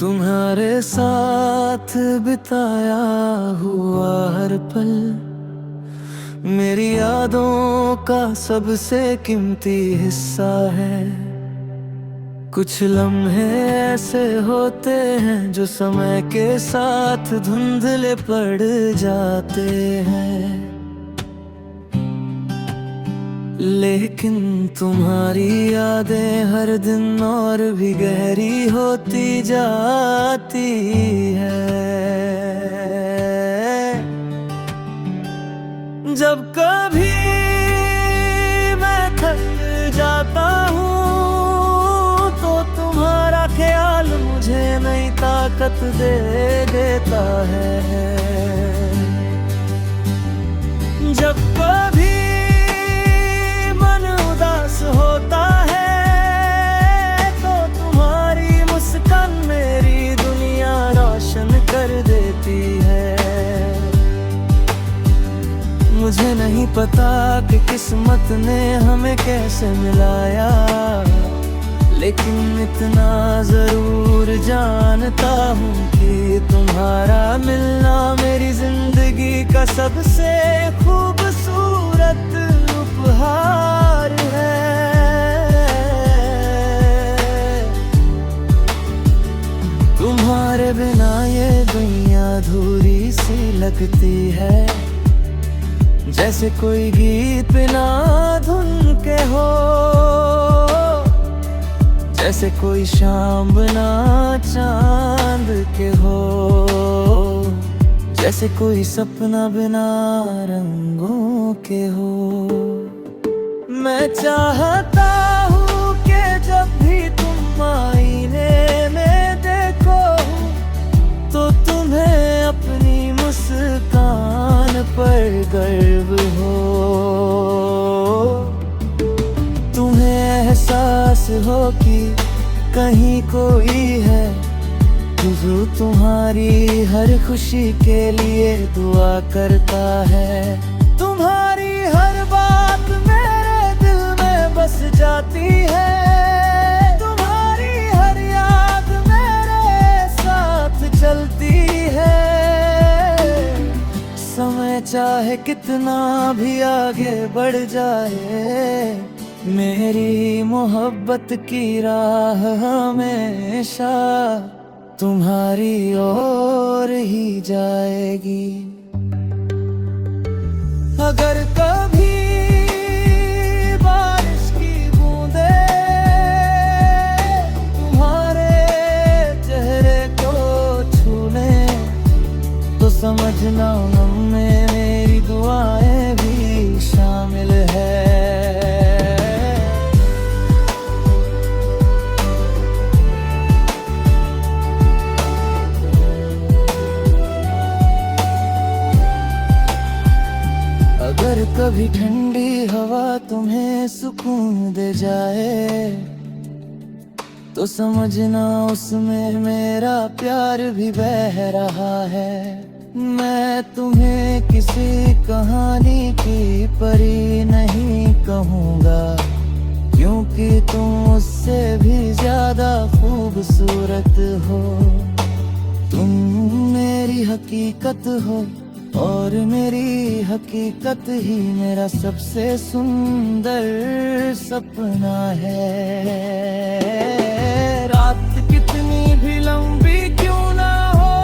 तुम्हारे साथ बिताया हुआ हर पल मेरी यादों का सबसे कीमती हिस्सा है। कुछ लम्हे ऐसे होते हैं जो समय के साथ धुंधले पड़ जाते हैं, लेकिन तुम्हारी यादें हर दिन और भी गहरी होती जाती है। जब कभी मैं थक जाता हूँ तो तुम्हारा ख्याल मुझे नई ताकत दे देता है। जब कभी होता है तो तुम्हारी मुस्कान मेरी दुनिया रोशन कर देती है। मुझे नहीं पता कि किस्मत ने हमें कैसे मिलाया, लेकिन इतना जरूर जानता हूँ कि तुम्हारा मिलना मेरी जिंदगी का सबसे खूबसूरत उपहार है। तुम्हारे बिना ये दुनिया अधूरी सी लगती है, जैसे कोई गीत बिना धुन के हो, जैसे कोई शाम बिना चांद के हो, जैसे कोई सपना बिना रंगों के हो। मैं चाहता हूँ कि जब भी तुम आईने में देखो तो तुम्हें अपनी मुस्कान पर गर्व हो, तुम्हें एहसास हो कि कहीं कोई है जो तुम्हारी हर खुशी के लिए दुआ करता है। तुम्हारी हर बात मेरे दिल में बस जाती है, तुम्हारी हर याद मेरे साथ चलती है। समय चाहे कितना भी आगे बढ़ जाए, मेरी मोहब्बत की राह हमेशा तुम्हारी ओर ही जाएगी। अगर कभी बारिश की बूंदें तुम्हारे चेहरे को छू लें तो समझना उनमें मेरी दुआएं भी शामिल है। अगर कभी ठंडी हवा तुम्हें सुकून दे जाए तो समझना उसमें मेरा प्यार भी बह रहा है। मैं तुम्हें किसी कहानी की परी नहीं कहूँगा, क्योंकि तुम उससे भी ज्यादा खूबसूरत हो। तुम मेरी हकीकत हो और मेरी हकीकत ही मेरा सबसे सुंदर सपना है। रात कितनी भी लंबी क्यों ना हो,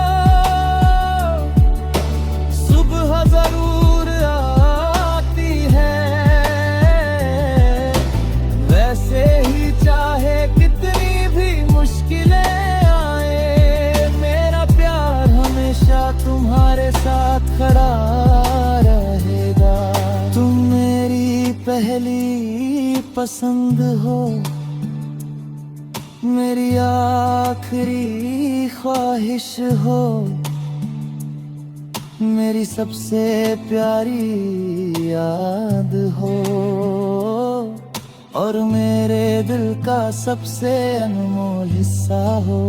सुबह जरूर आती है। वैसे ही चाहे कितनी भी मुश्किलें आए, मेरा प्यार हमेशा तुम्हारे साथ खड़ा रहेगा। तुम मेरी पहली पसंद हो, मेरी आखिरी ख्वाहिश हो, मेरी सबसे प्यारी याद हो और मेरे दिल का सबसे अनमोल हिस्सा हो।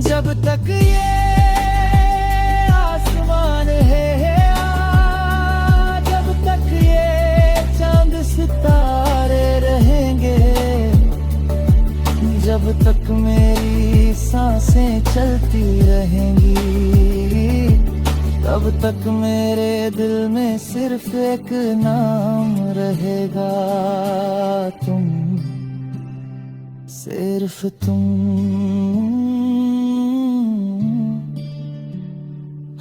जब तक ये है जब तक ये चांद सितारे रहेंगे, जब तक मेरी सांसें चलती रहेंगी, तब तक मेरे दिल में सिर्फ एक नाम रहेगा, तुम, सिर्फ तुम,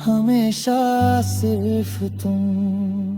हमेशा सिर्फ तुम।